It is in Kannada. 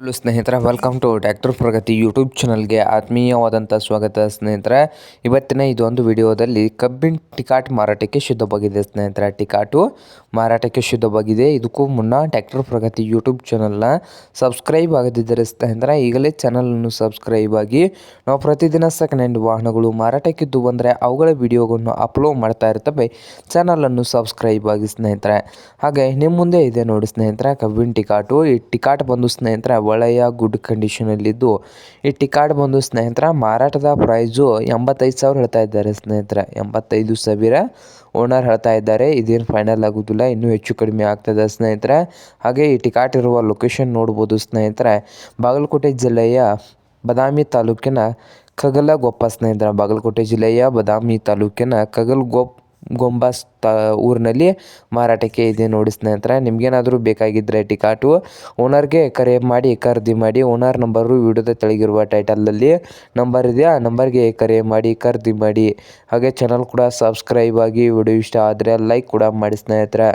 ಹಲೋ ಸ್ನೇಹಿತರೆ, welcome to tractor Pragati YouTube ಚಾನಲ್ಗೆ ಆತ್ಮೀಯವಾದಂಥ ಸ್ವಾಗತ ಸ್ನೇಹಿತರೆ. ಇವತ್ತಿನ ಇದೊಂದು ವಿಡಿಯೋದಲ್ಲಿ ಕಬ್ಬಿನ ಟಿಕಾಟ್ ಮಾರಾಟಕ್ಕೆ ಶುದ್ಧವಾಗಿದೆ ಸ್ನೇಹಿತರೆ. ಟಿಕಾಟು ಮಾರಾಟಕ್ಕೆ ಶುದ್ಧವಾಗಿದೆ. ಇದಕ್ಕೂ ಮುನ್ನ ಟ್ರ್ಯಾಕ್ಟರ್ ಪ್ರಗತಿ ಯೂಟ್ಯೂಬ್ ಚಾನಲ್ನ ಸಬ್ಸ್ಕ್ರೈಬ್ ಆಗದಿದ್ದರೆ ಸ್ನೇಹಿತರೆ ಈಗಲೇ ಚಾನಲನ್ನು ಸಬ್ಸ್ಕ್ರೈಬ್ ಆಗಿ. ನಾವು ಪ್ರತಿದಿನ ಸೆಕೆಂಡ್ ಹ್ಯಾಂಡ್ ವಾಹನಗಳು ಮಾರಾಟಕ್ಕಿದ್ದು ಬಂದರೆ ಅವುಗಳ ವಿಡಿಯೋಗಳನ್ನು ಅಪ್ಲೋಡ್ ಮಾಡ್ತಾ ಇರ್ತವೆ. ಚಾನಲನ್ನು ಸಬ್ಸ್ಕ್ರೈಬ್ ಆಗಿ ಸ್ನೇಹಿತರೆ. ಹಾಗೆ ನಿಮ್ಮ ಮುಂದೆ ಇದೆ ನೋಡಿ ಸ್ನೇಹಿತರೆ ಕಬ್ಬಿನ ಟಿಕಾಟು. ಈ ಟಿಕಾಟ್ ಬಂದು ಸ್ನೇಹಿತರೆ ಒಳ್ಳೆಯ ಗುಡ್ ಕಂಡೀಷನಲ್ಲಿದ್ದು, ಈ ಟಿಕಾಟ್ ಬಂದು ಸ್ನೇಹಿತರ ಮಾರಾಟದ ಪ್ರೈಸು 85,000 ಹೇಳ್ತಾ ಇದ್ದಾರೆ ಸ್ನೇಹಿತರೆ. 85,000 ಓನರ್ ಹೇಳ್ತಾ ಇದ್ದಾರೆ. ಇದೇನು ಫೈನಲ್ ಆಗೋದಿಲ್ಲ, ಇನ್ನೂ ಹೆಚ್ಚು ಕಡಿಮೆ ಆಗ್ತದೆ ಸ್ನೇಹಿತರೆ. ಹಾಗೆ ಈ ಟಿಕಾಟ್ ಇರುವ ಲೊಕೇಶನ್ ನೋಡ್ಬೋದು ಸ್ನೇಹಿತರೆ, ಬಾಗಲಕೋಟೆ ಜಿಲ್ಲೆಯ ಬದಾಮಿ ತಾಲೂಕಿನ ಕಗಲಗೊಪ್ಪ ಸ್ನೇಹಿತರೆ. ಬಾಗಲಕೋಟೆ ಜಿಲ್ಲೆಯ ಬದಾಮಿ ತಾಲೂಕಿನ ಕಗಲಗೊಪ್ಪ ಊರಿನಲ್ಲಿ ಮಾರಾಟಕ್ಕೆ ಇದೆ ನೋಡಿ ಸ್ನೇಹಿತರೆ. ನಿಮ್ಗೇನಾದರೂ ಬೇಕಾಗಿದ್ದರೆ ಟಿಕಾಟು ಓನರ್ಗೆ ಕರೆ ಮಾಡಿ ಖರೀದಿ ಮಾಡಿ. ಓನರ್ ನಂಬರು ವಿಡಿಯೋದ ತೆಳಗಿರುವ ಟೈಟಲಲ್ಲಿ ನಂಬರ್ ಇದೆ, ಆ ನಂಬರ್ಗೆ ಕರೆ ಮಾಡಿ ಖರೀದಿ ಮಾಡಿ. ಹಾಗೆ ಚಾನಲ್ ಕೂಡ ಸಬ್ಸ್ಕ್ರೈಬ್ ಆಗಿ. ವಿಡಿಯೋ ಇಷ್ಟ ಆದರೆ ಲೈಕ್ ಕೂಡ ಮಾಡಿ ಸ್ನೇಹಿತರೆ.